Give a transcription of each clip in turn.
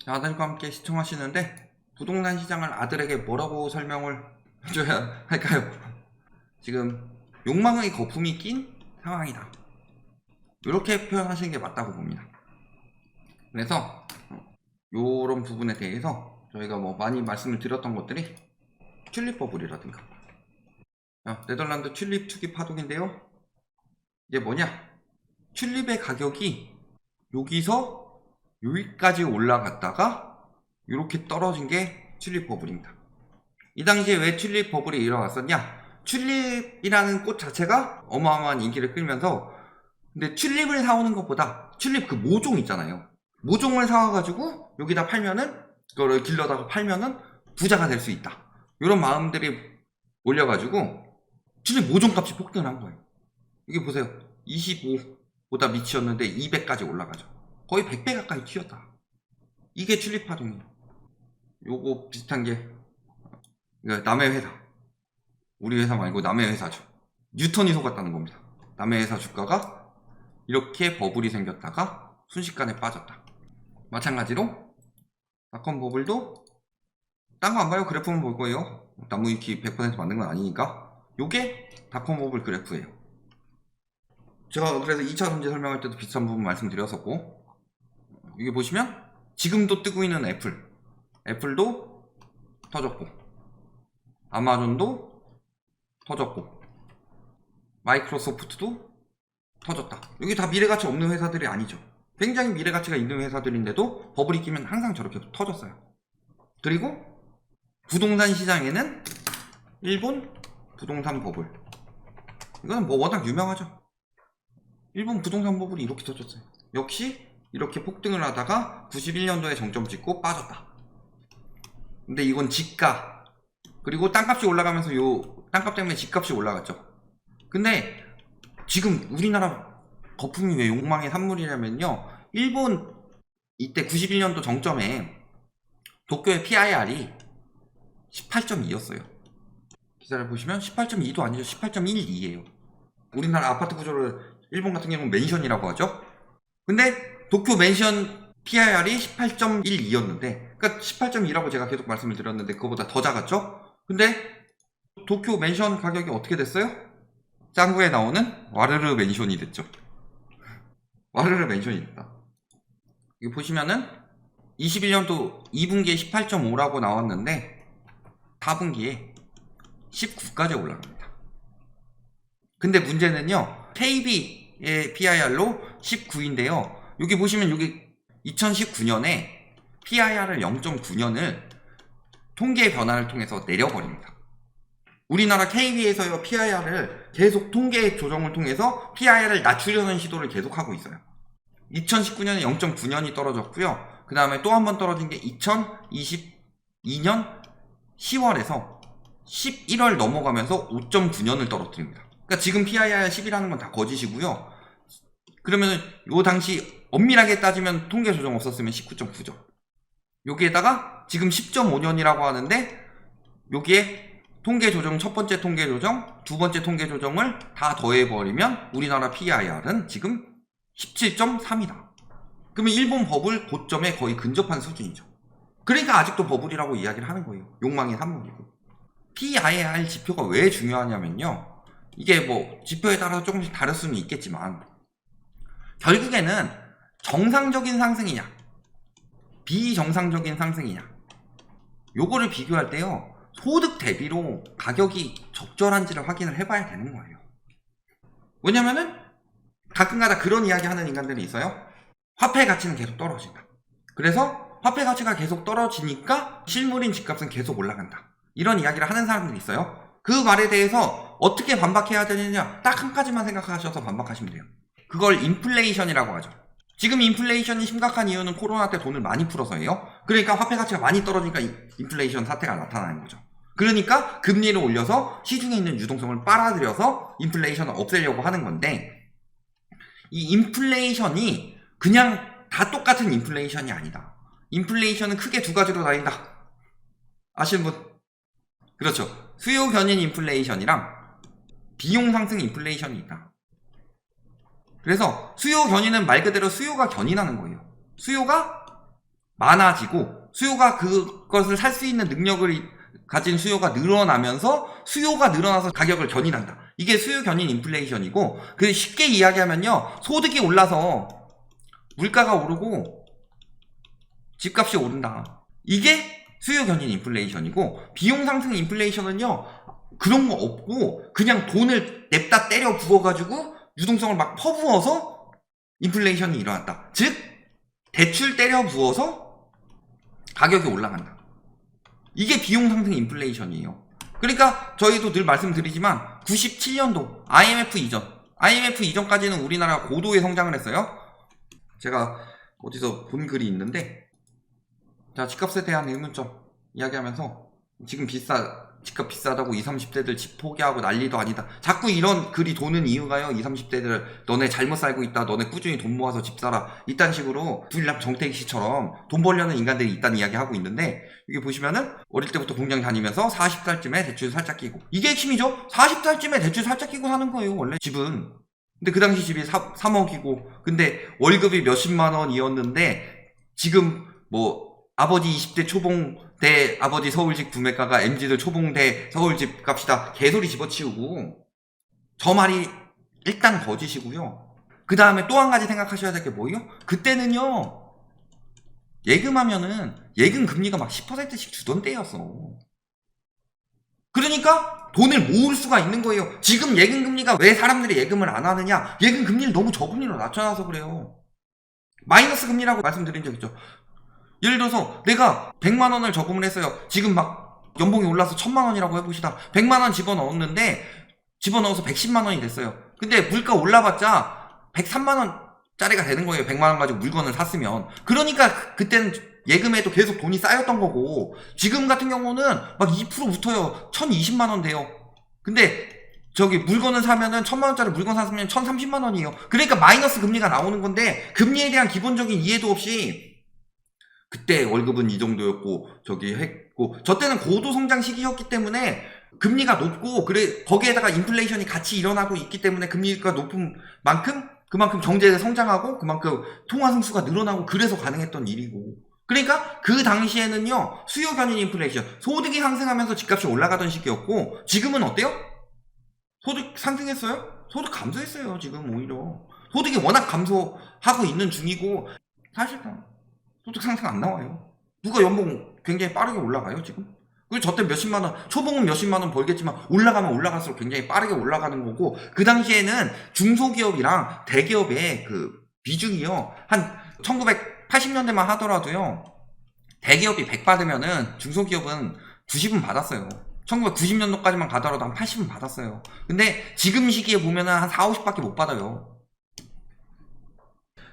아들과 함께 시청하시는데 부동산 시장을 아들에게 뭐라고 설명을 해줘야 할까요? 지금 욕망의 거품이 낀 상황이다, 이렇게 표현하시는 게 맞다고 봅니다. 그래서 요런 부분에 대해서 저희가 뭐 많이 말씀을 드렸던 것들이 튤립 버블이라든가 네덜란드 튤립 투기 파동인데요. 이게 뭐냐, 튤립의 가격이 여기서 여기까지 올라갔다가 이렇게 떨어진 게 튤립 버블입니다. 이 당시에 왜 튤립 버블이 일어났었냐, 튤립이라는 꽃 자체가 어마어마한 인기를 끌면서, 근데 튤립을 사오는 것보다 튤립 그 모종 있잖아요, 모종을 사와가지고 여기다 팔면은, 그거를 길러다가 팔면은 부자가 될 수 있다, 이런 마음들이 올려가지고 튤립 모종값이 폭등을 한 거예요. 이게 보세요, 25보다 미치었는데 200까지 올라가죠. 거의 100배 가까이 튀었다. 이게 튤립 파동이에요. 요거 비슷한 게 남의 회사, 우리 회사 말고 남의 회사죠. 뉴턴이 속았다는 겁니다. 남의 회사 주가가 이렇게 버블이 생겼다가 순식간에 빠졌다. 마찬가지로 닷컴 버블도 딴 거 안 봐요. 그래프만 볼 거예요. 나무위키 100% 만든 건 아니니까. 요게 닷컴 버블 그래프예요. 제가 그래서 2차 전지 설명할 때도 비슷한 부분 말씀드렸었고, 이게 보시면 지금도 뜨고 있는 애플도 터졌고, 아마존도 터졌고, 마이크로소프트도 터졌다. 여기 다 미래가치 없는 회사들이 아니죠. 굉장히 미래가치가 있는 회사들인데도 버블이 끼면 항상 저렇게 터졌어요. 그리고 부동산 시장에는 일본 부동산 버블, 이거는 뭐 워낙 유명하죠. 일본 부동산 버블이 이렇게 터졌어요. 역시 이렇게 폭등을 하다가 91년도에 정점 찍고 빠졌다. 근데 이건 집가, 그리고 땅값이 올라가면서 요 땅값 때문에 집값이 올라갔죠. 근데 지금 우리나라 거품이 왜 욕망의 산물이냐면요, 일본 이때 91년도 정점에 도쿄의 PIR이 18.2였어요 기사를 보시면 18.2도 아니죠. 18.12예요 우리나라 아파트 구조를 일본 같은 경우는 맨션이라고 하죠. 근데 도쿄 맨션 PIR이 18.12였는데, 그러니까 18.2라고 제가 계속 말씀을 드렸는데 그거보다 더 작았죠. 근데 도쿄 맨션 가격이 어떻게 됐어요? 짱구에 나오는 와르르 맨션이 됐죠. 와르르 맨션이 됐다. 이거 보시면은 21년도 2분기에 18.5라고 나왔는데 4분기에 19까지 올라갑니다. 근데 문제는요, KB의 PIR로 19인데요 여기 보시면 여기 2019년에 PIR을 0.9년을 통계 변화를 통해서 내려버립니다. 우리나라 KB에서요 PIR을 계속 통계 조정을 통해서 PIR을 낮추려는 시도를 계속하고 있어요. 2019년에 0.9년이 떨어졌고요. 그 다음에 또 한 번 떨어진 게 2022년 10월에서 11월 넘어가면서 5.9년을 떨어뜨립니다. 그러니까 지금 PIR 10이라는 건 다 거짓이고요. 그러면 요 당시 엄밀하게 따지면 통계 조정 없었으면 19.9죠. 여기에다가 지금 10.5년이라고 하는데 여기에 통계 조정, 첫 번째 통계 조정, 두 번째 통계 조정을 다 더해버리면 우리나라 PIR은 지금 17.3이다. 그러면 일본 버블 고점에 거의 근접한 수준이죠. 그러니까 아직도 버블이라고 이야기를 하는 거예요. 욕망의 산물이고. PIR 지표가 왜 중요하냐면요, 이게 뭐 지표에 따라서 조금씩 다를 수는 있겠지만 결국에는 정상적인 상승이냐 비정상적인 상승이냐, 요거를 비교할 때요 소득 대비로 가격이 적절한지를 확인을 해봐야 되는 거예요. 왜냐면은 가끔가다 그런 이야기 하는 인간들이 있어요. 화폐 가치는 계속 떨어진다. 그래서 화폐 가치가 계속 떨어지니까 실물인 집값은 계속 올라간다, 이런 이야기를 하는 사람들이 있어요. 그 말에 대해서 어떻게 반박해야 되느냐, 딱 한 가지만 생각하셔서 반박하시면 돼요. 그걸 인플레이션이라고 하죠. 지금 인플레이션이 심각한 이유는 코로나 때 돈을 많이 풀어서예요. 그러니까 화폐 가치가 많이 떨어지니까 인플레이션 사태가 나타나는 거죠. 그러니까 금리를 올려서 시중에 있는 유동성을 빨아들여서 인플레이션을 없애려고 하는 건데, 이 인플레이션이 그냥 다 똑같은 인플레이션이 아니다. 인플레이션은 크게 두 가지로 나뉜다. 아시는 분? 그렇죠. 수요 견인 인플레이션이랑 비용 상승 인플레이션이 있다. 그래서 수요 견인은 말 그대로 수요가 견인하는 거예요. 수요가 많아지고 수요가 그것을 살 수 있는 능력을 가진 수요가 늘어나면서 수요가 늘어나서 가격을 견인한다. 이게 수요 견인 인플레이션이고, 그 쉽게 이야기하면요, 소득이 올라서 물가가 오르고 집값이 오른다. 이게 수요 견인 인플레이션이고, 비용 상승 인플레이션은요 그런 거 없고 그냥 돈을 냅다 때려 부어가지고 유동성을 막 퍼부어서 인플레이션이 일어났다. 즉 대출 때려 부어서 가격이 올라간다. 이게 비용 상승 인플레이션이에요. 그러니까 저희도 늘 말씀드리지만 97년도 IMF 이전까지는 우리나라가 고도의 성장을 했어요. 제가 어디서 본 글이 있는데, 자, 집값에 대한 의문점 이야기하면서 지금 집값 비싸다고 20, 30대들 집 포기하고 난리도 아니다. 자꾸 이런 글이 도는 이유가요, 20, 30대들 너네 잘못 살고 있다, 너네 꾸준히 돈 모아서 집 사라, 이딴 식으로 부일남 정태기 씨처럼 돈 벌려는 인간들이 있다는 이야기 하고 있는데, 이게 보시면은 어릴 때부터 공장 다니면서 40살쯤에 대출 살짝 끼고, 이게 핵심이죠. 40살쯤에 대출 살짝 끼고 사는 거예요 원래 집은. 근데 그 당시 집이 3억이고 근데 월급이 몇십만 원이었는데 지금 뭐 아버지 20대 초봉 대 아버지 서울집 구매가가 MZ들 초봉 대 서울집 값이다 개소리 집어치우고, 저 말이 일단 거짓이고요. 그 다음에 또 한 가지 생각하셔야 될 게 뭐예요? 그때는요 예금하면은 예금 금리가 막 10%씩 주던 때였어. 그러니까 돈을 모을 수가 있는 거예요. 지금 예금 금리가 왜 사람들이 예금을 안 하느냐? 예금 금리를 너무 저금리로 낮춰놔서 그래요. 마이너스 금리라고 말씀드린 적 있죠. 예를 들어서 내가 100만 원을 저금을 했어요. 지금 막 연봉이 올라서 1000만 원이라고 해봅시다. 100만 원 집어넣었는데 집어넣어서 110만 원이 됐어요. 근데 물가 올라봤자 103만 원짜리가 되는 거예요. 100만 원 가지고 물건을 샀으면. 그러니까 그때는 예금에도 계속 돈이 쌓였던 거고, 지금 같은 경우는 막 2% 붙어요. 1020만 원 돼요. 근데 저기 물건을 사면은 1000만 원짜리 물건 샀으면 1030만 원이에요. 그러니까 마이너스 금리가 나오는 건데, 금리에 대한 기본적인 이해도 없이 그때 월급은 이 정도였고 저기 했고, 저 때는 고도 성장 시기였기 때문에 금리가 높고, 그래 거기에다가 인플레이션이 같이 일어나고 있기 때문에 금리가 높은 만큼 그만큼 경제가 성장하고 그만큼 통화 승수가 늘어나고, 그래서 가능했던 일이고. 그러니까 그 당시에는요 수요 견인 인플레이션, 소득이 상승하면서 집값이 올라가던 시기였고, 지금은 어때요? 소득 상승했어요? 소득 감소했어요. 지금 오히려 소득이 워낙 감소하고 있는 중이고, 사실상 소득 상승 안 나와요. 누가 연봉 굉장히 빠르게 올라가요 지금? 그리고 저때 몇십만 원, 초봉은 몇십만 원 벌겠지만 올라가면 올라갈수록 굉장히 빠르게 올라가는 거고, 그 당시에는 중소기업이랑 대기업의 그 비중이요, 한 1980년대만 하더라도요 대기업이 100 받으면은 중소기업은 90은 받았어요. 1990년도까지만 가더라도 한 80은 받았어요. 근데 지금 시기에 보면은 한 4, 50밖에 못 받아요.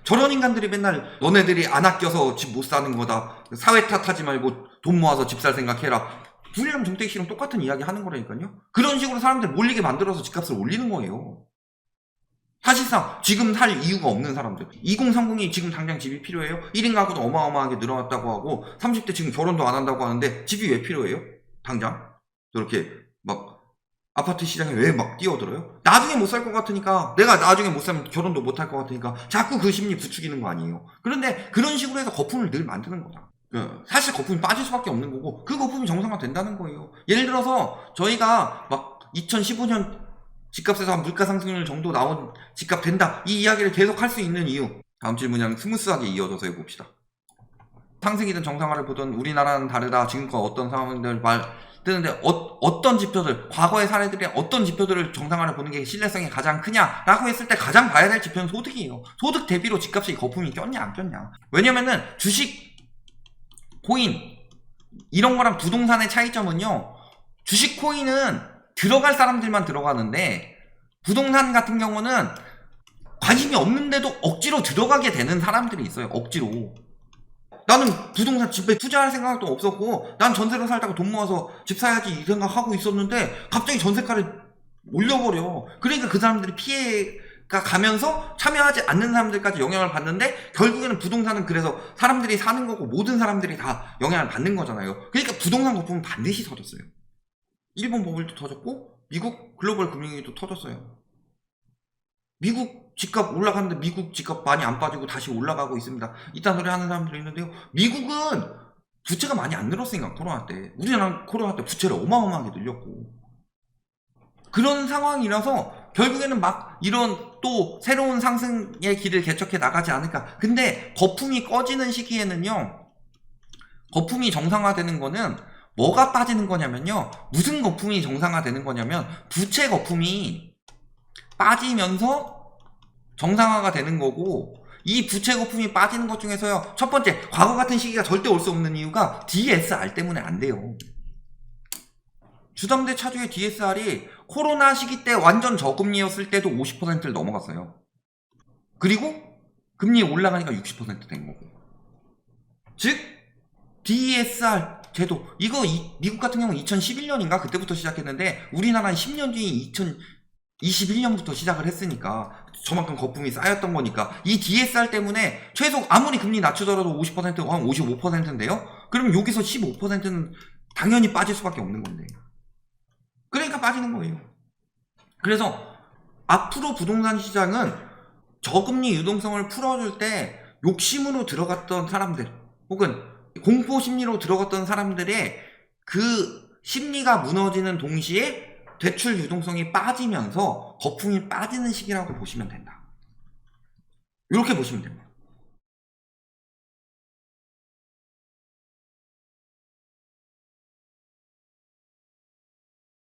저런 인간들이 맨날 너네들이 안 아껴서 집 못 사는 거다, 사회 탓하지 말고 돈 모아서 집 살 생각해라, 부일남 정태기 씨랑 똑같은 이야기 하는 거라니까요. 그런 식으로 사람들 몰리게 만들어서 집값을 올리는 거예요. 사실상 지금 살 이유가 없는 사람들, 2030이 지금 당장 집이 필요해요? 1인 가구도 어마어마하게 늘어났다고 하고 30대 지금 결혼도 안 한다고 하는데 집이 왜 필요해요? 당장 저렇게 막 아파트 시장에 왜 막 뛰어들어요? 나중에 못 살 것 같으니까, 내가 나중에 못 살면 결혼도 못 할 것 같으니까 자꾸 그 심리 부추기는 거 아니에요. 그런데 그런 식으로 해서 거품을 늘 만드는 거다. 사실 거품이 빠질 수밖에 없는 거고, 그 거품이 정상화 된다는 거예요. 예를 들어서 저희가 막 2015년 집값에서 한 물가 상승률 정도 나온 집값 된다, 이 이야기를 계속 할 수 있는 이유, 다음 질문이랑 스무스하게 이어져서 해봅시다. 상승이든 정상화를 보든 우리나라는 다르다, 지금껏 어떤 상황들 말 뜨는데 어떤 지표들, 과거의 사례들이 어떤 지표들을 정상화를 보는 게 신뢰성이 가장 크냐라고 했을 때 가장 봐야 될 지표는 소득이에요. 소득 대비로 집값이 거품이 꼈냐 안 꼈냐. 왜냐면은 주식, 코인 이런 거랑 부동산의 차이점은요, 주식 코인은 들어갈 사람들만 들어가는데 부동산 같은 경우는 관심이 없는데도 억지로 들어가게 되는 사람들이 있어요. 억지로. 나는 부동산 집에 투자할 생각도 없었고, 난 전세로 살다가 돈 모아서 집 사야지 이 생각하고 있었는데 갑자기 전세가를 올려버려. 그러니까 그 사람들이 피해가 가면서 참여하지 않는 사람들까지 영향을 받는데, 결국에는 부동산은 그래서 사람들이 사는 거고 모든 사람들이 다 영향을 받는 거잖아요. 그러니까 부동산 거품은 반드시 터졌어요. 일본 버블도 터졌고 미국 글로벌 금융위기도 터졌어요. 미국 집값 올라갔는데 미국 집값 많이 안 빠지고 다시 올라가고 있습니다. 이딴 소리 하는 사람들이 있는데요. 미국은 부채가 많이 안 늘었으니까 코로나 때. 우리나라는 코로나 때 부채를 어마어마하게 늘렸고. 그런 상황이라서 결국에는 막 이런 또 새로운 상승의 길을 개척해 나가지 않을까. 근데 거품이 꺼지는 시기에는요. 거품이 정상화되는 거는 뭐가 빠지는 거냐면요. 무슨 거품이 정상화되는 거냐면 부채 거품이 빠지면서 정상화가 되는 거고, 이 부채 거품이 빠지는 것 중에서요. 첫 번째, 과거 같은 시기가 절대 올 수 없는 이유가 DSR 때문에 안 돼요. 주담대 차주의 DSR이 코로나 시기 때 완전 저금리였을 때도 50%를 넘어갔어요. 그리고 금리 올라가니까 60%된 거고. 즉 DSR 제도, 이거 미국 같은 경우는 2011년인가 그때부터 시작했는데 우리나라는 10년 뒤인 2021년부터 시작을 했으니까 저만큼 거품이 쌓였던 거니까 이 DSR 때문에 최소 아무리 금리 낮추더라도 50%가 한 55%인데요. 그럼 여기서 15%는 당연히 빠질 수밖에 없는 건데. 그러니까 빠지는 거예요. 그래서 앞으로 부동산 시장은 저금리 유동성을 풀어줄 때 욕심으로 들어갔던 사람들 혹은 공포 심리로 들어갔던 사람들의 그 심리가 무너지는 동시에 대출 유동성이 빠지면서 거품이 빠지는 시기라고 보시면 된다. 이렇게 보시면 됩니다.